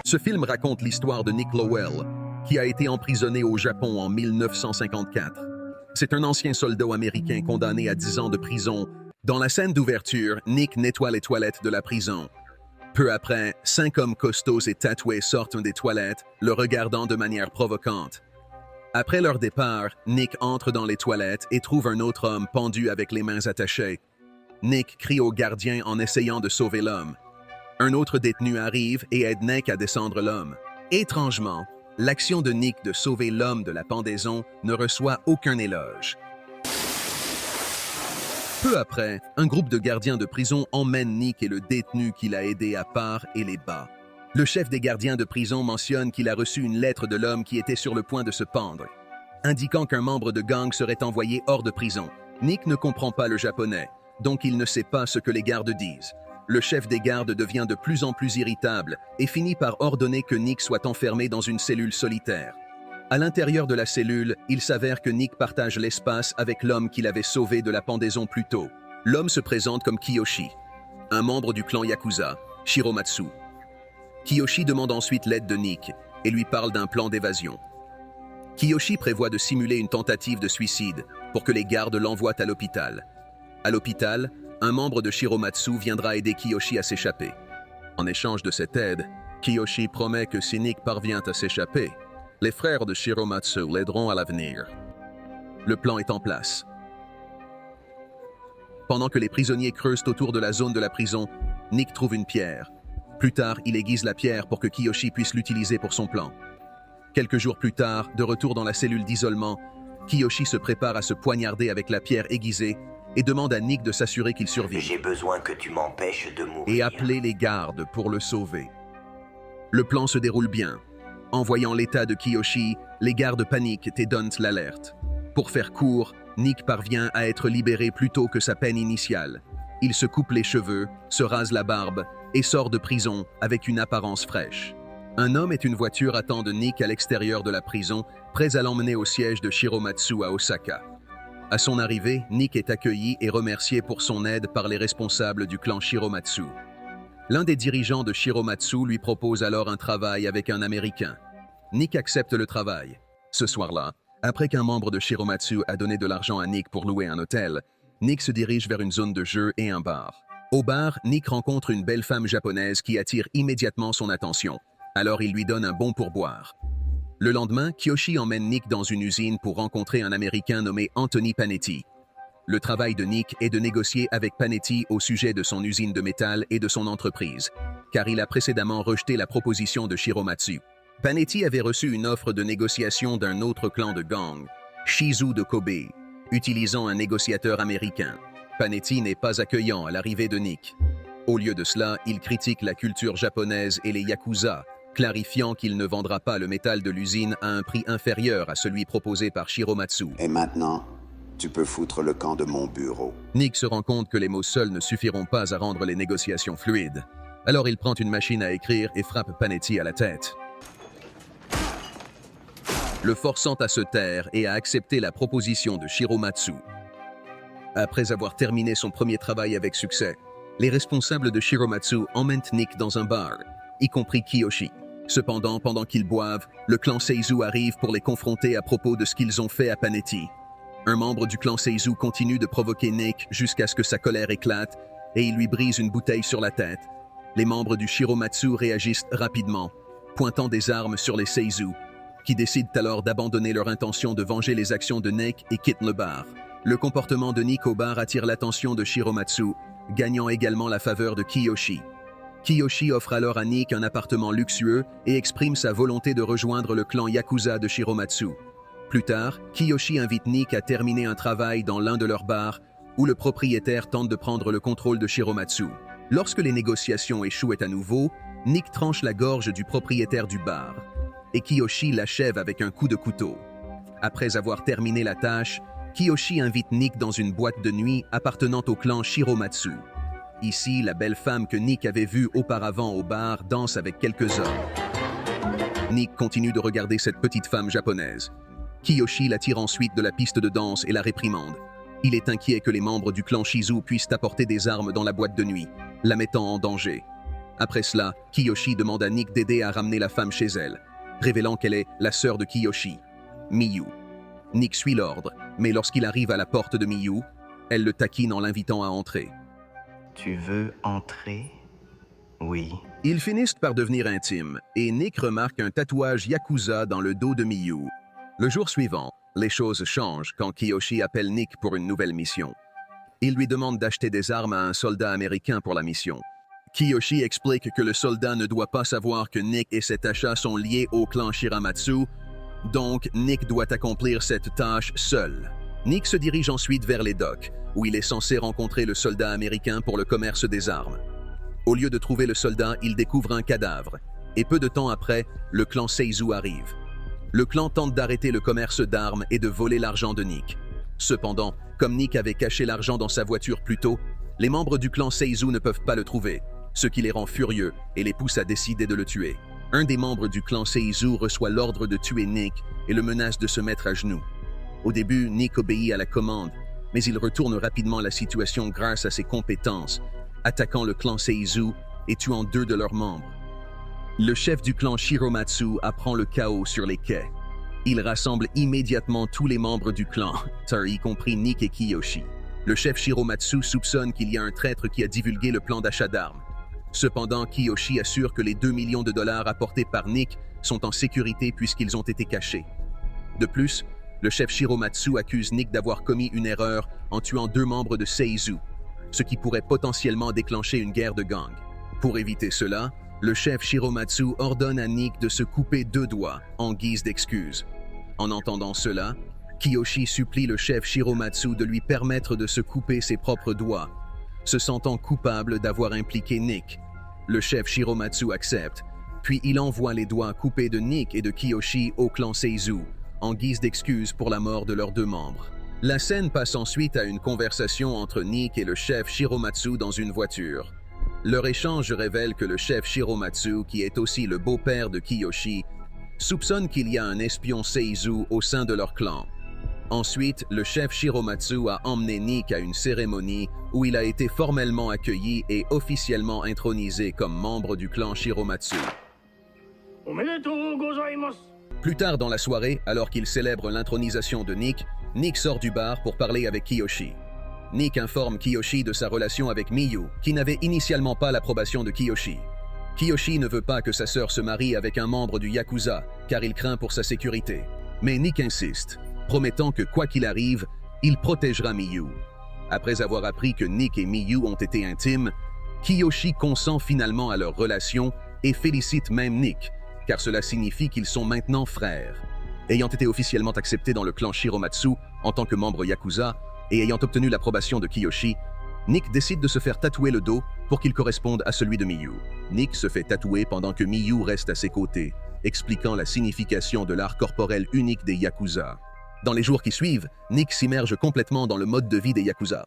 Ce film raconte l'histoire de Nick Lowell, qui a été emprisonné au Japon en 1954. C'est un ancien soldat américain condamné à 10 ans de prison. Dans la scène d'ouverture, Nick nettoie les toilettes de la prison. Peu après, 5 hommes costauds et tatoués sortent des toilettes, le regardant de manière provocante. Après leur départ, Nick entre dans les toilettes et trouve un autre homme pendu avec les mains attachées. Nick crie au gardien en essayant de sauver l'homme. Un autre détenu arrive et aide Nick à descendre l'homme. Étrangement, l'action de Nick de sauver l'homme de la pendaison ne reçoit aucun éloge. Peu après, un groupe de gardiens de prison emmène Nick et le détenu qu'il a aidé à part et les bat. Le chef des gardiens de prison mentionne qu'il a reçu une lettre de l'homme qui était sur le point de se pendre, indiquant qu'un membre de gang serait envoyé hors de prison. Nick ne comprend pas le japonais, donc il ne sait pas ce que les gardes disent. Le chef des gardes devient de plus en plus irritable et finit par ordonner que Nick soit enfermé dans une cellule solitaire. À l'intérieur de la cellule, il s'avère que Nick partage l'espace avec l'homme qu'il avait sauvé de la pendaison plus tôt. L'homme se présente comme Kiyoshi, un membre du clan Yakuza, Shiromatsu. Kiyoshi demande ensuite l'aide de Nick et lui parle d'un plan d'évasion. Kiyoshi prévoit de simuler une tentative de suicide pour que les gardes l'envoient à l'hôpital. À l'hôpital, un membre de Shiromatsu viendra aider Kiyoshi à s'échapper. En échange de cette aide, Kiyoshi promet que si Nick parvient à s'échapper, les frères de Shiromatsu l'aideront à l'avenir. Le plan est en place. Pendant que les prisonniers creusent autour de la zone de la prison, Nick trouve une pierre. Plus tard, il aiguise la pierre pour que Kiyoshi puisse l'utiliser pour son plan. Quelques jours plus tard, de retour dans la cellule d'isolement, Kiyoshi se prépare à se poignarder avec la pierre aiguisée et demande à Nick de s'assurer qu'il survive. J'ai besoin que tu m'empêches de mourir. Et appeler les gardes pour le sauver. Le plan se déroule bien. En voyant l'état de Kiyoshi, les gardes paniquent et donnent l'alerte. Pour faire court, Nick parvient à être libéré plus tôt que sa peine initiale. Il se coupe les cheveux, se rase la barbe et sort de prison avec une apparence fraîche. Un homme et une voiture attendent Nick à l'extérieur de la prison, prêts à l'emmener au siège de Shiromatsu à Osaka. À son arrivée, Nick est accueilli et remercié pour son aide par les responsables du clan Shiromatsu. L'un des dirigeants de Shiromatsu lui propose alors un travail avec un Américain. Nick accepte le travail. Ce soir-là, après qu'un membre de Shiromatsu a donné de l'argent à Nick pour louer un hôtel, Nick se dirige vers une zone de jeu et un bar. Au bar, Nick rencontre une belle femme japonaise qui attire immédiatement son attention. Alors il lui donne un bon pourboire. Le lendemain, Kiyoshi emmène Nick dans une usine pour rencontrer un Américain nommé Anthony Panetti. Le travail de Nick est de négocier avec Panetti au sujet de son usine de métal et de son entreprise, car il a précédemment rejeté la proposition de Shiromatsu. Panetti avait reçu une offre de négociation d'un autre clan de gang, Shizu de Kobe, utilisant un négociateur américain. Panetti n'est pas accueillant à l'arrivée de Nick. Au lieu de cela, il critique la culture japonaise et les Yakuza, clarifiant qu'il ne vendra pas le métal de l'usine à un prix inférieur à celui proposé par Shiromatsu. Et maintenant, tu peux foutre le camp de mon bureau. Nick se rend compte que les mots seuls ne suffiront pas à rendre les négociations fluides. Alors il prend une machine à écrire et frappe Panetti à la tête, le forçant à se taire et à accepter la proposition de Shiromatsu. Après avoir terminé son premier travail avec succès, les responsables de Shiromatsu emmènent Nick dans un bar, y compris Kiyoshi. Cependant, pendant qu'ils boivent, le clan Seizu arrive pour les confronter à propos de ce qu'ils ont fait à Panetti. Un membre du clan Seizu continue de provoquer Nick jusqu'à ce que sa colère éclate et il lui brise une bouteille sur la tête. Les membres du Shiromatsu réagissent rapidement, pointant des armes sur les Seizu, qui décident alors d'abandonner leur intention de venger les actions de Nick et quittent le bar. Le comportement de Nick au bar attire l'attention de Shiromatsu, gagnant également la faveur de Kiyoshi. Kiyoshi offre alors à Nick un appartement luxueux et exprime sa volonté de rejoindre le clan Yakuza de Shiromatsu. Plus tard, Kiyoshi invite Nick à terminer un travail dans l'un de leurs bars où le propriétaire tente de prendre le contrôle de Shiromatsu. Lorsque les négociations échouent à nouveau, Nick tranche la gorge du propriétaire du bar et Kiyoshi l'achève avec un coup de couteau. Après avoir terminé la tâche, Kiyoshi invite Nick dans une boîte de nuit appartenant au clan Shiromatsu. Ici, la belle femme que Nick avait vue auparavant au bar danse avec quelques hommes. Nick continue de regarder cette petite femme japonaise. Kiyoshi la tire ensuite de la piste de danse et la réprimande. Il est inquiet que les membres du clan Shizu puissent apporter des armes dans la boîte de nuit, la mettant en danger. Après cela, Kiyoshi demande à Nick d'aider à ramener la femme chez elle, révélant qu'elle est la sœur de Kiyoshi, Miyu. Nick suit l'ordre, mais lorsqu'il arrive à la porte de Miyu, elle le taquine en l'invitant à entrer. Tu veux entrer? Oui. Ils finissent par devenir intimes, et Nick remarque un tatouage Yakuza dans le dos de Miyu. Le jour suivant, les choses changent quand Kiyoshi appelle Nick pour une nouvelle mission. Il lui demande d'acheter des armes à un soldat américain pour la mission. Kiyoshi explique que le soldat ne doit pas savoir que Nick et cet achat sont liés au clan Shiramatsu, donc Nick doit accomplir cette tâche seul. Nick se dirige ensuite vers les docks, où il est censé rencontrer le soldat américain pour le commerce des armes. Au lieu de trouver le soldat, il découvre un cadavre, et peu de temps après, le clan Seizu arrive. Le clan tente d'arrêter le commerce d'armes et de voler l'argent de Nick. Cependant, comme Nick avait caché l'argent dans sa voiture plus tôt, les membres du clan Seizu ne peuvent pas le trouver, ce qui les rend furieux et les pousse à décider de le tuer. Un des membres du clan Seizu reçoit l'ordre de tuer Nick et le menace de se mettre à genoux. Au début, Nick obéit à la commande, mais il retourne rapidement la situation grâce à ses compétences, attaquant le clan Seizu et tuant 2 de leurs membres. Le chef du clan Shiromatsu apprend le chaos sur les quais. Il rassemble immédiatement tous les membres du clan, y compris Nick et Kiyoshi. Le chef Shiromatsu soupçonne qu'il y a un traître qui a divulgué le plan d'achat d'armes. Cependant, Kiyoshi assure que les 2 millions de dollars apportés par Nick sont en sécurité puisqu'ils ont été cachés. De plus, le chef Shiromatsu accuse Nick d'avoir commis une erreur en tuant 2 membres de Seizu, ce qui pourrait potentiellement déclencher une guerre de gang. Pour éviter cela, le chef Shiromatsu ordonne à Nick de se couper 2 doigts en guise d'excuse. En entendant cela, Kiyoshi supplie le chef Shiromatsu de lui permettre de se couper ses propres doigts, se sentant coupable d'avoir impliqué Nick. Le chef Shiromatsu accepte, puis il envoie les doigts coupés de Nick et de Kiyoshi au clan Seizu, en guise d'excuse pour la mort de leurs 2 membres. La scène passe ensuite à une conversation entre Nick et le chef Shiromatsu dans une voiture. Leur échange révèle que le chef Shiromatsu, qui est aussi le beau-père de Kiyoshi, soupçonne qu'il y a un espion Seizu au sein de leur clan. Ensuite, le chef Shiromatsu a emmené Nick à une cérémonie où il a été formellement accueilli et officiellement intronisé comme membre du clan Shiromatsu. Plus tard dans la soirée, alors qu'il célèbre l'intronisation de Nick, Nick sort du bar pour parler avec Kiyoshi. Nick informe Kiyoshi de sa relation avec Miyu, qui n'avait initialement pas l'approbation de Kiyoshi. Kiyoshi ne veut pas que sa sœur se marie avec un membre du Yakuza, car il craint pour sa sécurité. Mais Nick insiste, promettant que quoi qu'il arrive, il protégera Miyu. Après avoir appris que Nick et Miyu ont été intimes, Kiyoshi consent finalement à leur relation et félicite même Nick, car cela signifie qu'ils sont maintenant frères. Ayant été officiellement acceptés dans le clan Shiromatsu en tant que membre Yakuza et ayant obtenu l'approbation de Kiyoshi, Nick décide de se faire tatouer le dos pour qu'il corresponde à celui de Miyu. Nick se fait tatouer pendant que Miyu reste à ses côtés, expliquant la signification de l'art corporel unique des Yakuza. Dans les jours qui suivent, Nick s'immerge complètement dans le mode de vie des Yakuza.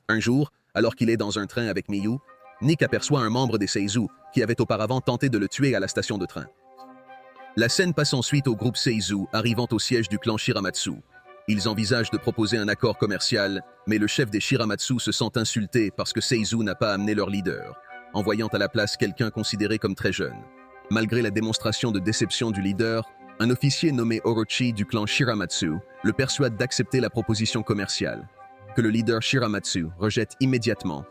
Un jour, alors qu'il est dans un train avec Miyu, Nick aperçoit un membre des Seizu qui avait auparavant tenté de le tuer à la station de train. La scène passe ensuite au groupe Seizu arrivant au siège du clan Shiramatsu. Ils envisagent de proposer un accord commercial, mais le chef des Shiramatsu se sent insulté parce que Seizu n'a pas amené leur leader, envoyant à la place quelqu'un considéré comme très jeune. Malgré la démonstration de déception du leader, un officier nommé Orochi du clan Shiramatsu le persuade d'accepter la proposition commerciale, que le leader Shiramatsu rejette immédiatement.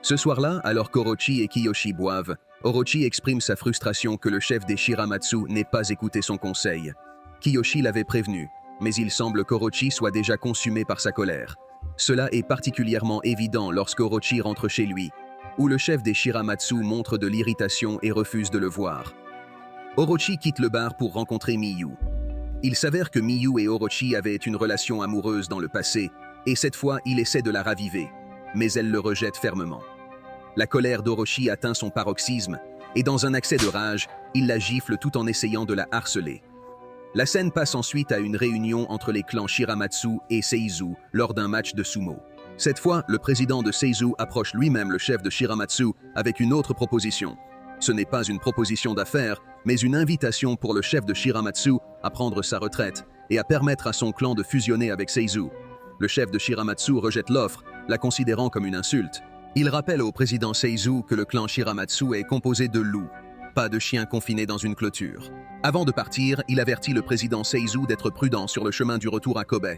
Ce soir-là, alors qu'Orochi et Kiyoshi boivent, Orochi exprime sa frustration que le chef des Shiramatsu n'ait pas écouté son conseil. Kiyoshi l'avait prévenu, mais il semble qu'Orochi soit déjà consumé par sa colère. Cela est particulièrement évident lorsqu'Orochi rentre chez lui, où le chef des Shiramatsu montre de l'irritation et refuse de le voir. Orochi quitte le bar pour rencontrer Miyu. Il s'avère que Miyu et Orochi avaient une relation amoureuse dans le passé, et cette fois il essaie de la raviver, mais elle le rejette fermement. La colère d'Orochi atteint son paroxysme, et dans un accès de rage, il la gifle tout en essayant de la harceler. La scène passe ensuite à une réunion entre les clans Shiramatsu et Seizu lors d'un match de sumo. Cette fois, le président de Seizu approche lui-même le chef de Shiramatsu avec une autre proposition. Ce n'est pas une proposition d'affaires, mais une invitation pour le chef de Shiramatsu à prendre sa retraite et à permettre à son clan de fusionner avec Seizu. Le chef de Shiramatsu rejette l'offre, la considérant comme une insulte. Il rappelle au président Seizu que le clan Shiramatsu est composé de loups, pas de chiens confinés dans une clôture. Avant de partir, il avertit le président Seizu d'être prudent sur le chemin du retour à Kobe.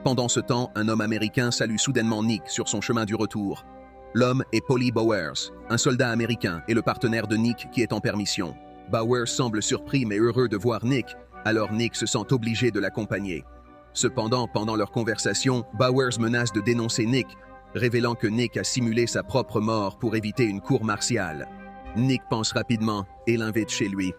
Pendant ce temps, un homme américain salue soudainement Nick sur son chemin du retour. L'homme est Polly Bowers, un soldat américain et le partenaire de Nick qui est en permission. Bowers semble surpris mais heureux de voir Nick, alors Nick se sent obligé de l'accompagner. Cependant, pendant leur conversation, Bowers menace de dénoncer Nick, révélant que Nick a simulé sa propre mort pour éviter une cour martiale. Nick pense rapidement et l'invite chez lui.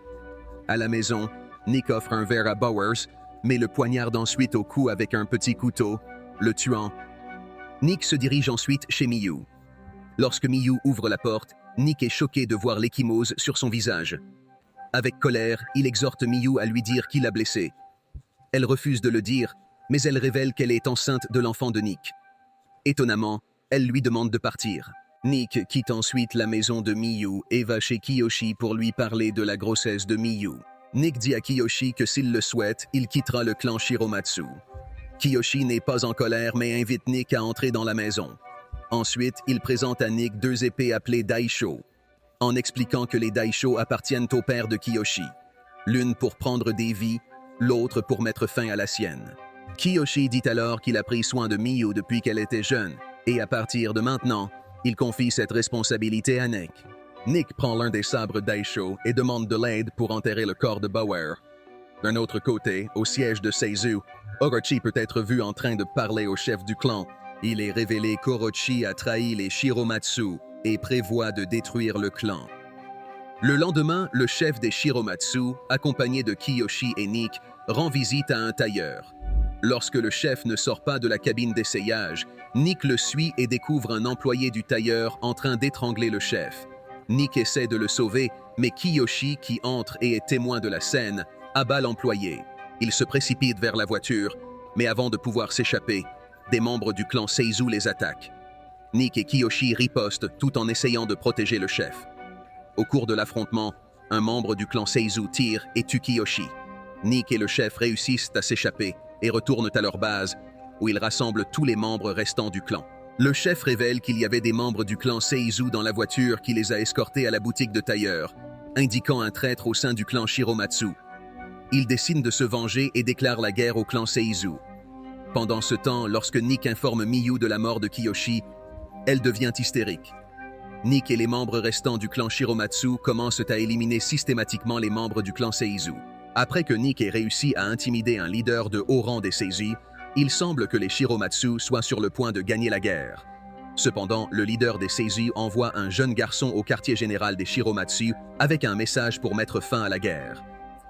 À la maison, Nick offre un verre à Bowers, mais le poignarde ensuite au cou avec un petit couteau, le tuant. Nick se dirige ensuite chez Miyu. Lorsque Miyu ouvre la porte, Nick est choqué de voir l'ecchymose sur son visage. Avec colère, il exhorte Miyu à lui dire qui l'a blessée. Elle refuse de le dire, mais elle révèle qu'elle est enceinte de l'enfant de Nick. Étonnamment, elle lui demande de partir. Nick quitte ensuite la maison de Miyu et va chez Kiyoshi pour lui parler de la grossesse de Miyu. Nick dit à Kiyoshi que s'il le souhaite, il quittera le clan Shiromatsu. Kiyoshi n'est pas en colère mais invite Nick à entrer dans la maison. Ensuite, il présente à Nick 2 épées appelées Daisho, en expliquant que les Daisho appartiennent au père de Kiyoshi. L'une pour prendre des vies, l'autre pour mettre fin à la sienne. Kiyoshi dit alors qu'il a pris soin de Miyu depuis qu'elle était jeune, et à partir de maintenant, il confie cette responsabilité à Nick. Nick prend l'un des sabres Daisho et demande de l'aide pour enterrer le corps de Bauer. D'un autre côté, au siège de Seizu, Orochi peut être vu en train de parler au chef du clan. Il est révélé qu'Orochi a trahi les Shiromatsu et prévoit de détruire le clan. Le lendemain, le chef des Shiromatsu, accompagné de Kiyoshi et Nick, rend visite à un tailleur. Lorsque le chef ne sort pas de la cabine d'essayage, Nick le suit et découvre un employé du tailleur en train d'étrangler le chef. Nick essaie de le sauver, mais Kiyoshi, qui entre et est témoin de la scène, abat l'employé. Il se précipite vers la voiture, mais avant de pouvoir s'échapper, des membres du clan Seizu les attaquent. Nick et Kiyoshi ripostent tout en essayant de protéger le chef. Au cours de l'affrontement, un membre du clan Seizu tire et tue Kiyoshi. Nick et le chef réussissent à s'échapper et retournent à leur base, où ils rassemblent tous les membres restants du clan. Le chef révèle qu'il y avait des membres du clan Seizu dans la voiture qui les a escortés à la boutique de tailleur, indiquant un traître au sein du clan Shiromatsu. Il décide de se venger et déclare la guerre au clan Seizu. Pendant ce temps, lorsque Nick informe Miyu de la mort de Kiyoshi, elle devient hystérique. Nick et les membres restants du clan Shiromatsu commencent à éliminer systématiquement les membres du clan Seizu. Après que Nick ait réussi à intimider un leader de haut rang des Seizu, il semble que les Shiromatsu soient sur le point de gagner la guerre. Cependant, le leader des Seizu envoie un jeune garçon au quartier général des Shiromatsu avec un message pour mettre fin à la guerre.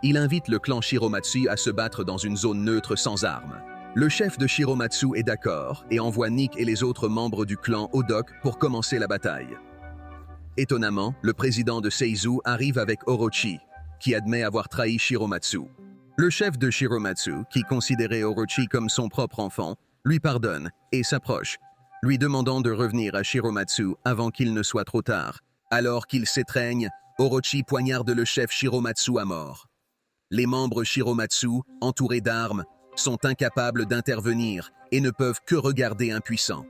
Il invite le clan Shiromatsu à se battre dans une zone neutre sans armes. Le chef de Shiromatsu est d'accord et envoie Nick et les autres membres du clan au dock pour commencer la bataille. Étonnamment, le président de Seizu arrive avec Orochi, qui admet avoir trahi Shiromatsu. Le chef de Shiromatsu, qui considérait Orochi comme son propre enfant, lui pardonne et s'approche, lui demandant de revenir à Shiromatsu avant qu'il ne soit trop tard. Alors qu'il s'étreigne, Orochi poignarde le chef Shiromatsu à mort. Les membres Shiromatsu, entourés d'armes, sont incapables d'intervenir et ne peuvent que regarder impuissants.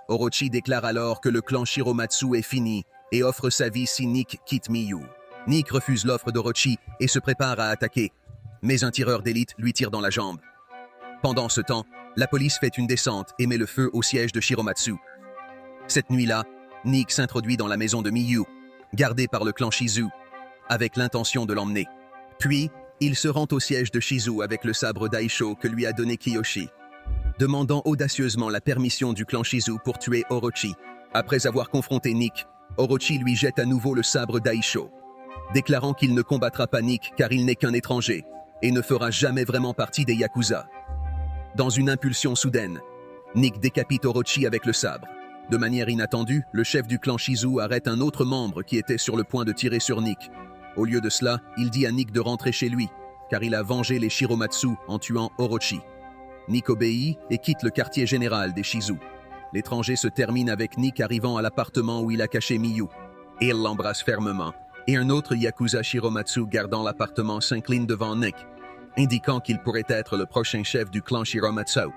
Orochi déclare alors que le clan Shiromatsu est fini et offre sa vie si Nick quitte Miyu. Nick refuse l'offre d'Orochi et se prépare à attaquer, mais un tireur d'élite lui tire dans la jambe. Pendant ce temps, la police fait une descente et met le feu au siège de Shiromatsu. Cette nuit-là, Nick s'introduit dans la maison de Miyu, gardée par le clan Shizu, avec l'intention de l'emmener. Puis, il se rend au siège de Shizu avec le sabre Daisho que lui a donné Kiyoshi, demandant audacieusement la permission du clan Shizu pour tuer Orochi. Après avoir confronté Nick, Orochi lui jette à nouveau le sabre Daisho, déclarant qu'il ne combattra pas Nick car il n'est qu'un étranger et ne fera jamais vraiment partie des Yakuza. Dans une impulsion soudaine, Nick décapite Orochi avec le sabre. De manière inattendue, le chef du clan Shizu arrête un autre membre qui était sur le point de tirer sur Nick. Au lieu de cela, il dit à Nick de rentrer chez lui, car il a vengé les Shiromatsu en tuant Orochi. Nick obéit et quitte le quartier général des Shizu. L'étranger se termine avec Nick arrivant à l'appartement où il a caché Miyu. Et il l'embrasse fermement. Et un autre Yakuza Shiromatsu gardant l'appartement s'incline devant Nick, indiquant qu'il pourrait être le prochain chef du clan Shiromatsu.